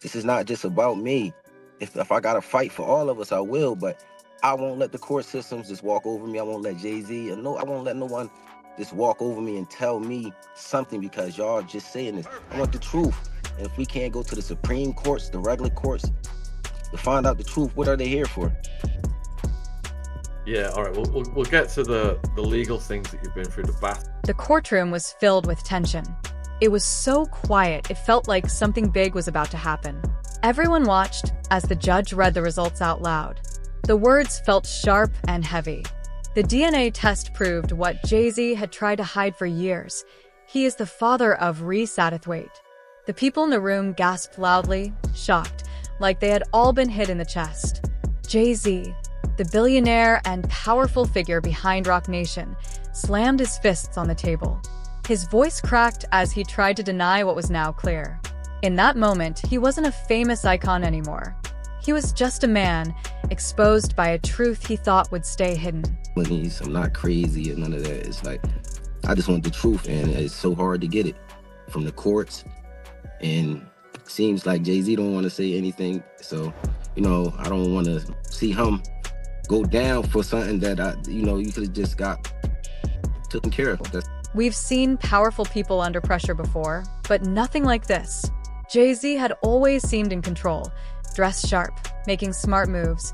This is not just about me. If I gotta fight for all of us, I will, but I won't let the court systems just walk over me. I won't let Jay-Z, I won't let no one just walk over me and tell me something because y'all just saying this. I want the truth. And if we can't go to the Supreme Courts, the regular courts, to find out the truth, what are they here for? Yeah, all right, we'll get to the legal things that you've been through, the bath. The courtroom was filled with tension. It was so quiet, it felt like something big was about to happen. Everyone watched as the judge read the results out loud. The words felt sharp and heavy. The DNA test proved what Jay-Z had tried to hide for years. He is the father of Reese Satterthwaite. The people in the room gasped loudly, shocked, like they had all been hit in the chest. Jay-Z, the billionaire and powerful figure behind Roc Nation, slammed his fists on the table. His voice cracked as he tried to deny what was now clear. In that moment, he wasn't a famous icon anymore. He was just a man, exposed by a truth he thought would stay hidden. I'm not crazy and none of that. It's like, I just want the truth, and it's so hard to get it from the courts. And it seems like Jay-Z don't want to say anything. So, I don't want to see him go down for something that, you could have just got taken care of. We've seen powerful people under pressure before, but nothing like this. Jay-Z had always seemed in control, dressed sharp, making smart moves,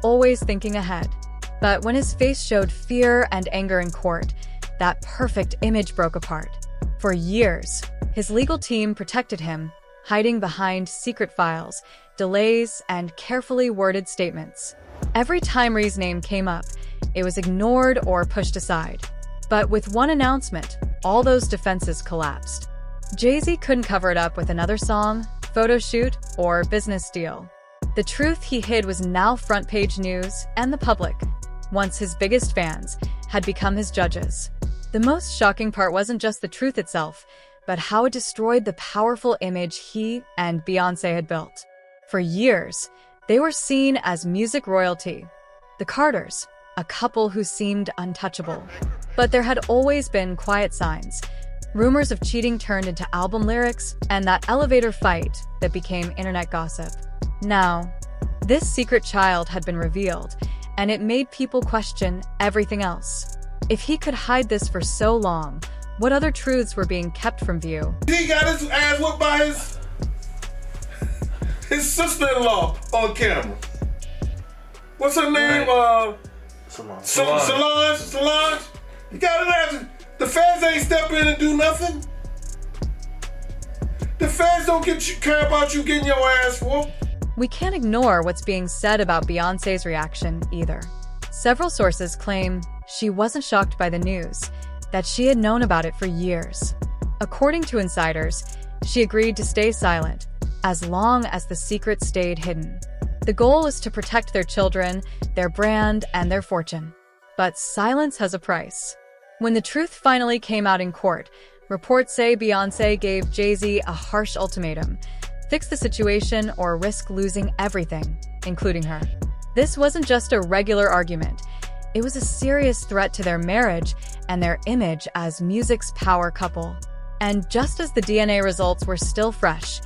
always thinking ahead. But when his face showed fear and anger in court, that perfect image broke apart. For years, his legal team protected him, hiding behind secret files, delays, and carefully worded statements. Every time Ree's name came up, it was ignored or pushed aside. But with one announcement, all those defenses collapsed. Jay-Z couldn't cover it up with another song, photo shoot, or business deal. The truth he hid was now front-page news, and the public, once his biggest fans, had become his judges. The most shocking part wasn't just the truth itself, but how it destroyed the powerful image he and Beyoncé had built. For years, they were seen as music royalty. The Carters, a couple who seemed untouchable. But there had always been quiet signs. Rumors of cheating turned into album lyrics, and that elevator fight that became internet gossip. Now, this secret child had been revealed, and it made people question everything else. If he could hide this for so long, what other truths were being kept from view? He got his ass whooped by his sister-in-law on camera. What's her name? Solange. You got his ass. The feds ain't step in and do nothing. The feds don't care about you getting your ass whooped. We can't ignore what's being said about Beyoncé's reaction either. Several sources claim she wasn't shocked by the news, that she had known about it for years. According to insiders, she agreed to stay silent as long as the secret stayed hidden. The goal was to protect their children, their brand, and their fortune. But silence has a price. When the truth finally came out in court, reports say Beyoncé gave Jay-Z a harsh ultimatum: fix the situation or risk losing everything, including her. This wasn't just a regular argument. It was a serious threat to their marriage and their image as music's power couple. And just as the DNA results were still fresh,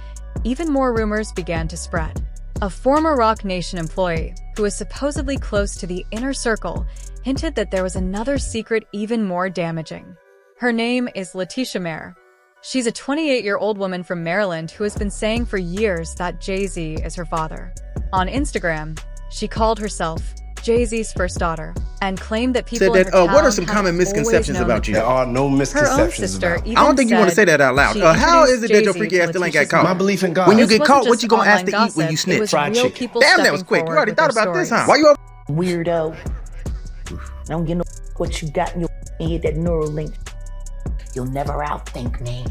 even more rumors began to spread. A former Roc Nation employee, who was supposedly close to the inner circle, hinted that there was another secret even more damaging. Her name is Letitia Mayer. She's a 28-year-old woman from Maryland who has been saying for years that Jay-Z is her father. On Instagram, she called herself Jay-Z's first daughter and claimed that people in her town what are some common misconceptions about you? There are no misconceptions her own sister about even I don't think you want to say said that out loud. she How is it that your introduced freaky ass still ain't got Letitia's caught? my belief in God. When you This get wasn't caught, what just you gonna ask online to eat when gossip, you it snitch? was Fried real chicken. people Damn, that stepping was quick. You forward already with thought their about this, huh? stories. Why you up? Weirdo. I don't get no what you got in your head, that neural link. You'll never outthink me.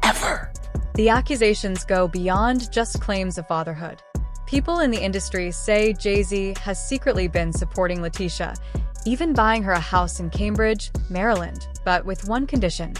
Ever. The accusations go beyond just claims of fatherhood. People in the industry say Jay-Z has secretly been supporting Letitia, even buying her a house in Cambridge, Maryland, but with one condition: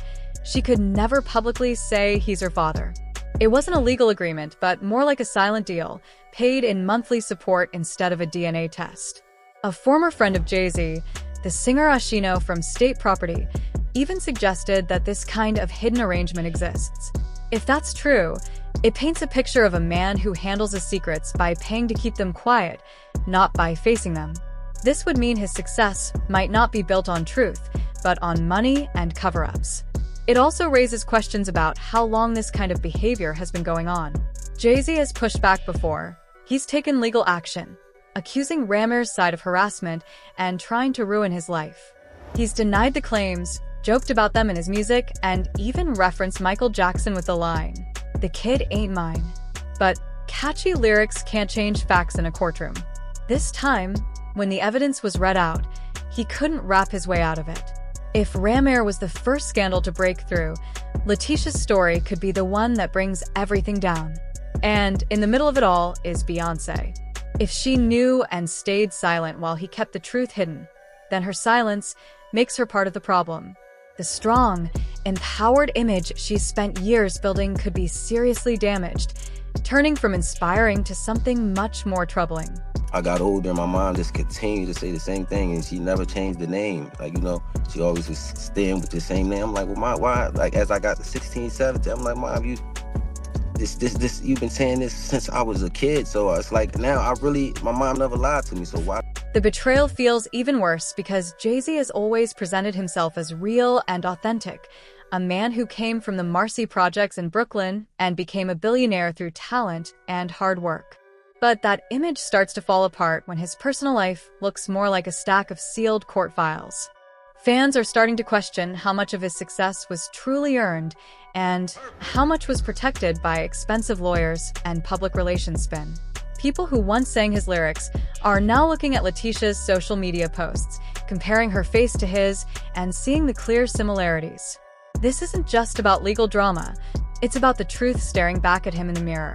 she could never publicly say he's her father. It wasn't a legal agreement, but more like a silent deal, paid in monthly support instead of a DNA test. A former friend of Jay-Z, the singer Ashino from State Property, even suggested that this kind of hidden arrangement exists. If that's true, it paints a picture of a man who handles his secrets by paying to keep them quiet, not by facing them. This would mean his success might not be built on truth, but on money and cover-ups. It also raises questions about how long this kind of behavior has been going on. Jay-Z has pushed back before. He's taken legal action, accusing Ramir's side of harassment and trying to ruin his life. He's denied the claims, joked about them in his music, and even referenced Michael Jackson with the line, "The kid ain't mine." But catchy lyrics can't change facts in a courtroom. This time, when the evidence was read out, he couldn't rap his way out of it. If Ramir was the first scandal to break through, Letitia's story could be the one that brings everything down. And in the middle of it all is Beyoncé. If she knew and stayed silent while he kept the truth hidden, then her silence makes her part of the problem. The strong, empowered image she's spent years building could be seriously damaged, turning from inspiring to something much more troubling. I got older and my mom just continued to say the same thing, and she never changed the name. Like, she always was staying with the same name. I'm like, well, Mom, why? Like, as I got to 16, 17, I'm like, Mom, you've been saying this since I was a kid. So it's like, now my mom never lied to me, so why? The betrayal feels even worse because Jay-Z has always presented himself as real and authentic, a man who came from the Marcy Projects in Brooklyn and became a billionaire through talent and hard work. But that image starts to fall apart when his personal life looks more like a stack of sealed court files. Fans are starting to question how much of his success was truly earned and how much was protected by expensive lawyers and public relations spin. People who once sang his lyrics are now looking at Letitia's social media posts, comparing her face to his and seeing the clear similarities. This isn't just about legal drama, it's about the truth staring back at him in the mirror.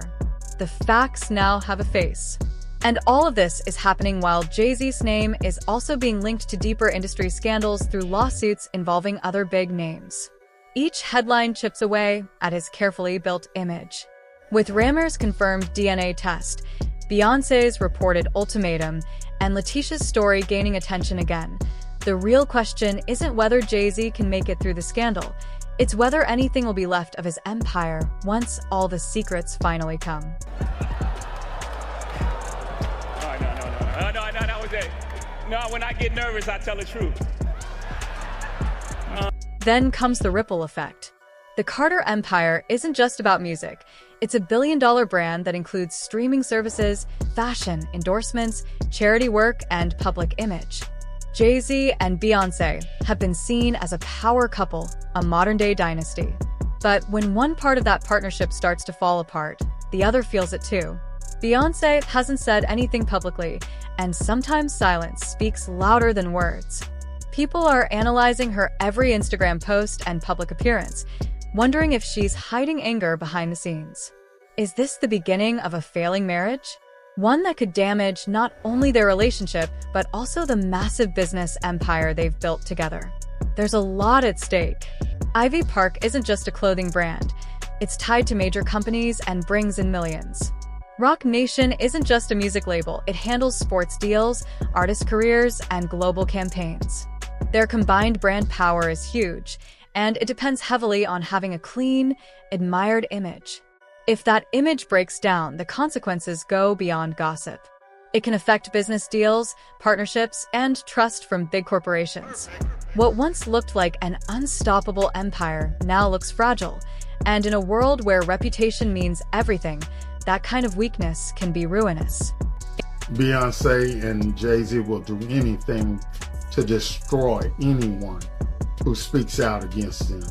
The facts now have a face. And all of this is happening while Jay-Z's name is also being linked to deeper industry scandals through lawsuits involving other big names. Each headline chips away at his carefully built image. With Ramir's confirmed DNA test, Beyoncé's reported ultimatum, and Letitia's story gaining attention again, the real question isn't whether Jay-Z can make it through the scandal. It's whether anything will be left of his empire once all the secrets finally come. No, that was it. No, when I get nervous, I tell the truth. Then comes the ripple effect. The Carter empire isn't just about music. It's a billion-dollar brand that includes streaming services, fashion, endorsements, charity work, and public image. Jay-Z and Beyoncé have been seen as a power couple, a modern-day dynasty. But when one part of that partnership starts to fall apart, the other feels it too. Beyoncé hasn't said anything publicly, and sometimes silence speaks louder than words. People are analyzing her every Instagram post and public appearance, wondering if she's hiding anger behind the scenes. Is this the beginning of a failing marriage? One that could damage not only their relationship, but also the massive business empire they've built together. There's a lot at stake. Ivy Park isn't just a clothing brand. It's tied to major companies and brings in millions. Roc Nation isn't just a music label. It handles sports deals, artist careers, and global campaigns. Their combined brand power is huge, and it depends heavily on having a clean, admired image. If that image breaks down, the consequences go beyond gossip. It can affect business deals, partnerships, and trust from big corporations. What once looked like an unstoppable empire now looks fragile, and in a world where reputation means everything, that kind of weakness can be ruinous. Beyonce and Jay-Z will do anything to destroy anyone who speaks out against them.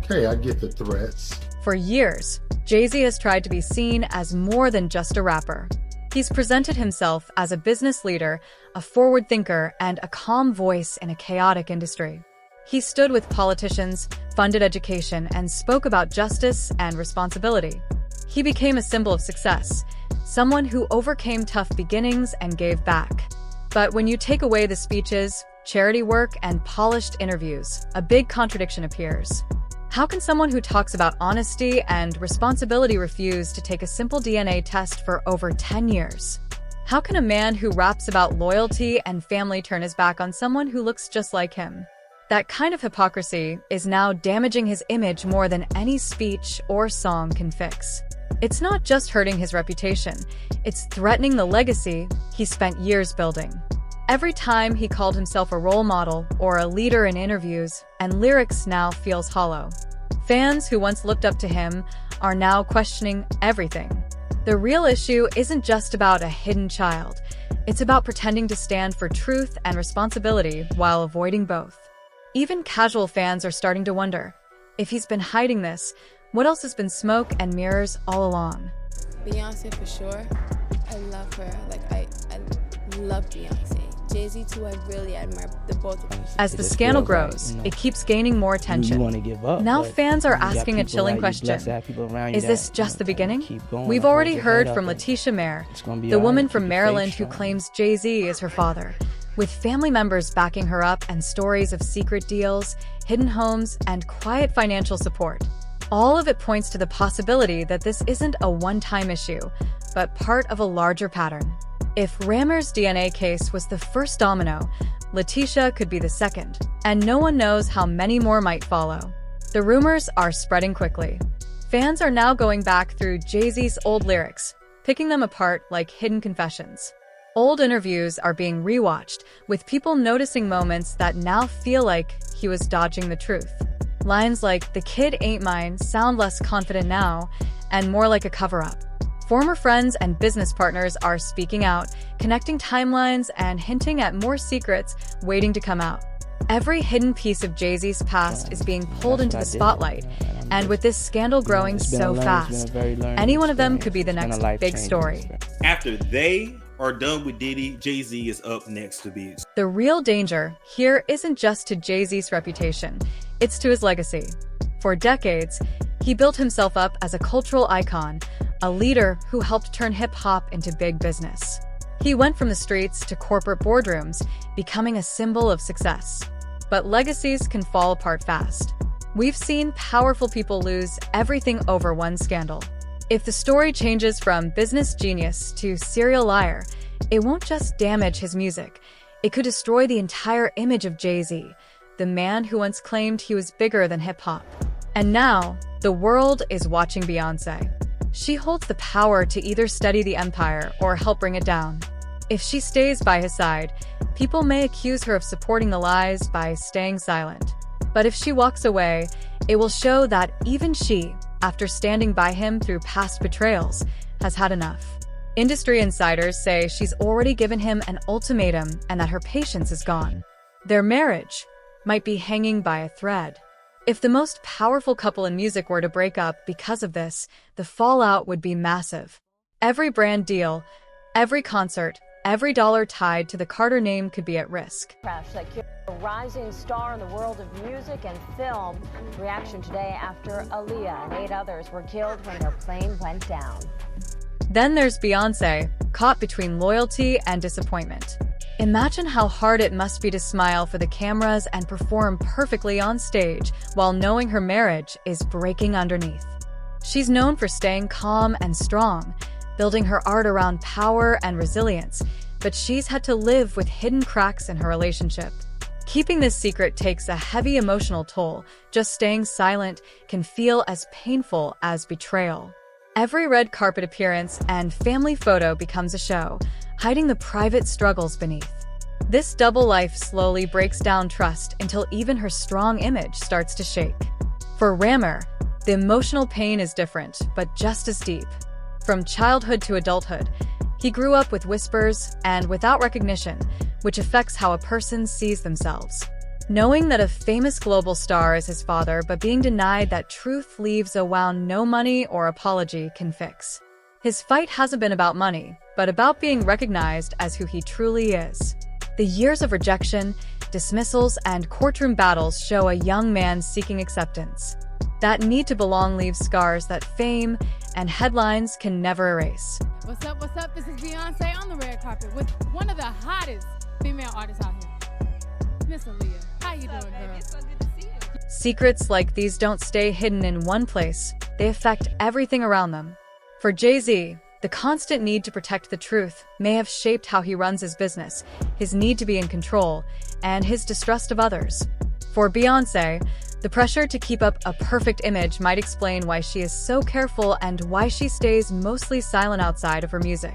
Okay, I get the threats. For years, Jay-Z has tried to be seen as more than just a rapper. He's presented himself as a business leader, a forward thinker, and a calm voice in a chaotic industry. He stood with politicians, funded education, and spoke about justice and responsibility. He became a symbol of success, someone who overcame tough beginnings and gave back. But when you take away the speeches, charity work, and polished interviews, a big contradiction appears. How can someone who talks about honesty and responsibility refuse to take a simple DNA test for over 10 years? How can a man who raps about loyalty and family turn his back on someone who looks just like him? That kind of hypocrisy is now damaging his image more than any speech or song can fix. It's not just hurting his reputation, it's threatening the legacy he spent years building. Every time he called himself a role model or a leader in interviews, and lyrics now feels hollow. Fans who once looked up to him are now questioning everything. The real issue isn't just about a hidden child. It's about pretending to stand for truth and responsibility while avoiding both. Even casual fans are starting to wonder, if he's been hiding this, what else has been smoke and mirrors all along? Beyonce for sure. I love her. I love Beyonce. Jay-Z too, I really admire the both of them. As the scandal grows, it keeps gaining more attention. You want to give up, now fans are asking a chilling question. Is this just the beginning? We've already heard from Letitia Mayer, the woman from Maryland who claims Jay-Z is her father, with family members backing her up and stories of secret deals, hidden homes, and quiet financial support. All of it points to the possibility that this isn't a one-time issue, but part of a larger pattern. If Rammer's DNA case was the first domino, Letitia could be the second, and no one knows how many more might follow. The rumors are spreading quickly. Fans are now going back through Jay-Z's old lyrics, picking them apart like hidden confessions. Old interviews are being rewatched, with people noticing moments that now feel like he was dodging the truth. Lines like, "The kid ain't mine," sound less confident now, and more like a cover-up. Former friends and business partners are speaking out, connecting timelines and hinting at more secrets waiting to come out. Every hidden piece of Jay-Z's past is being pulled into the spotlight, and with this scandal growing so fast, any one of them could be the next big story. After they are done with Diddy, Jay-Z is up next to be. The real danger here isn't just to Jay-Z's reputation, it's to his legacy. For decades, he built himself up as a cultural icon, a leader who helped turn hip-hop into big business. He went from the streets to corporate boardrooms, becoming a symbol of success. But legacies can fall apart fast. We've seen powerful people lose everything over one scandal. If the story changes from business genius to serial liar, it won't just damage his music. It could destroy the entire image of Jay-Z, the man who once claimed he was bigger than hip-hop. And now, the world is watching Beyonce. She holds the power to either steady the empire or help bring it down. If she stays by his side, people may accuse her of supporting the lies by staying silent. But if she walks away, it will show that even she, after standing by him through past betrayals, has had enough. Industry insiders say she's already given him an ultimatum and that her patience is gone. Their marriage might be hanging by a thread. If the most powerful couple in music were to break up because of this, the fallout would be massive. Every brand deal, every concert, every dollar tied to the Carter name could be at risk. A rising star in the world of music and film. Reaction today after Aaliyah and 8 others were killed when their plane went down. Then there's Beyonce, caught between loyalty and disappointment. Imagine how hard it must be to smile for the cameras and perform perfectly on stage while knowing her marriage is breaking underneath. She's known for staying calm and strong, building her art around power and resilience, but she's had to live with hidden cracks in her relationship. Keeping this secret takes a heavy emotional toll. Just staying silent can feel as painful as betrayal. Every red carpet appearance and family photo becomes a show, hiding the private struggles beneath. This double life slowly breaks down trust until even her strong image starts to shake. For Rammer, the emotional pain is different, but just as deep. From childhood to adulthood, he grew up with whispers and without recognition, which affects how a person sees themselves. Knowing that a famous global star is his father, but being denied that truth leaves a wound no money or apology can fix. His fight hasn't been about money, but about being recognized as who he truly is. The years of rejection, dismissals, and courtroom battles show a young man seeking acceptance. That need to belong leaves scars that fame and headlines can never erase. What's up, what's up? This is Beyonce on the red carpet with one of the hottest female artists out here, Miss Aaliyah. How you doing, girl? It's so good to see you. Secrets like these don't stay hidden in one place. They affect everything around them. For Jay-Z, the constant need to protect the truth may have shaped how he runs his business, his need to be in control, and his distrust of others. For Beyoncé, the pressure to keep up a perfect image might explain why she is so careful and why she stays mostly silent outside of her music.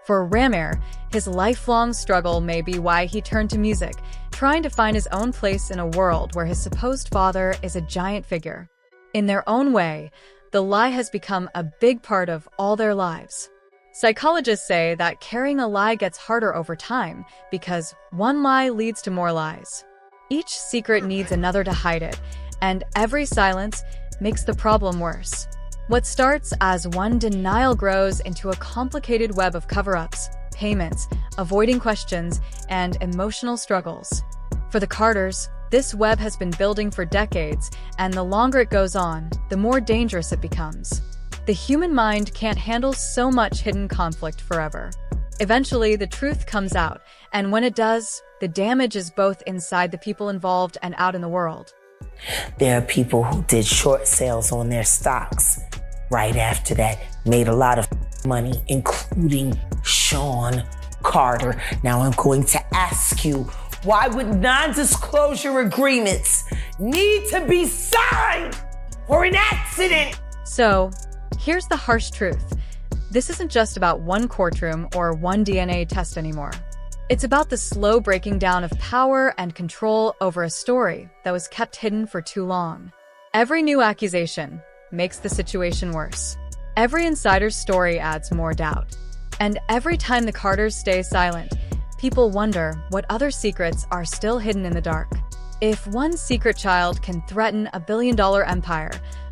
For Ramir, his lifelong struggle may be why he turned to music, trying to find his own place in a world where his supposed father is a giant figure. In their own way, the lie has become a big part of all their lives. Psychologists say that carrying a lie gets harder over time because one lie leads to more lies. Each secret needs another to hide it, and every silence makes the problem worse. What starts as one denial grows into a complicated web of cover-ups, payments, avoiding questions, and emotional struggles. For the Carters, this web has been building for decades, and the longer it goes on, the more dangerous it becomes. The human mind can't handle so much hidden conflict forever. Eventually, the truth comes out, and when it does, the damage is both inside the people involved and out in the world. There are people who did short sales on their stocks right after that, made a lot of money, including Sean Carter. Now I'm going to ask you, why would non-disclosure agreements need to be signed for an accident? So, here's the harsh truth. This isn't just about one courtroom or one DNA test anymore. It's about the slow breaking down of power and control over a story that was kept hidden for too long. Every new accusation makes the situation worse. Every insider's story adds more doubt. And every time the Carters stay silent, people wonder what other secrets are still hidden in the dark. If one secret child can threaten a billion-dollar empire,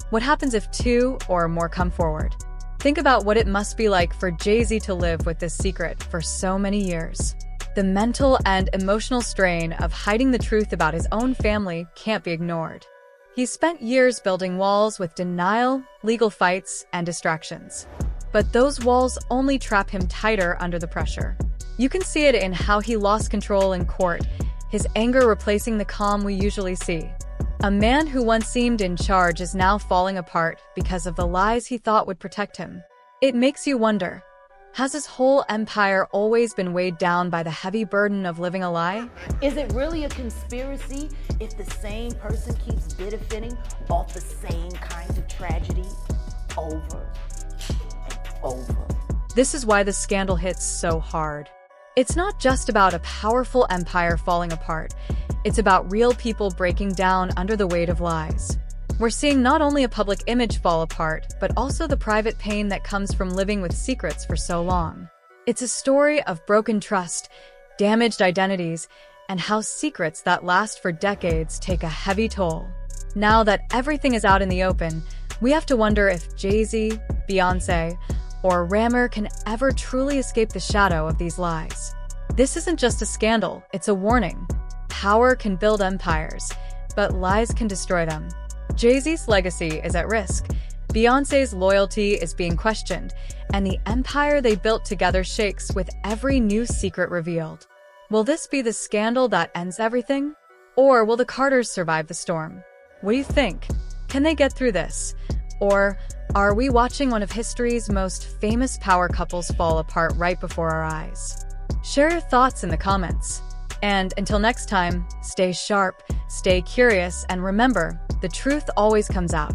what happens if two or more come forward? Think about what it must be like for Jay-Z to live with this secret for so many years. The mental and emotional strain of hiding the truth about his own family can't be ignored. He's spent years building walls with denial, legal fights, and distractions. But those walls only trap him tighter under the pressure. You can see it in how he lost control in court, his anger replacing the calm we usually see. A man who once seemed in charge is now falling apart because of the lies he thought would protect him. It makes you wonder, has his whole empire always been weighed down by the heavy burden of living a lie? Is it really a conspiracy if the same person keeps benefiting off the same kind of tragedy over and over? This is why the scandal hits so hard. It's not just about a powerful empire falling apart. It's about real people breaking down under the weight of lies. We're seeing not only a public image fall apart, but also the private pain that comes from living with secrets for so long. It's a story of broken trust, damaged identities, and how secrets that last for decades take a heavy toll. Now that everything is out in the open, we have to wonder if Jay-Z, Beyoncé, or Ramir can ever truly escape the shadow of these lies. This isn't just a scandal, it's a warning. Power can build empires, but lies can destroy them. Jay-Z's legacy is at risk, Beyoncé's loyalty is being questioned, and the empire they built together shakes with every new secret revealed. Will this be the scandal that ends everything? Or will the Carters survive the storm? What do you think? Can they get through this? Or are we watching one of history's most famous power couples fall apart right before our eyes? Share your thoughts in the comments. And until next time, stay sharp, stay curious, and remember, the truth always comes out.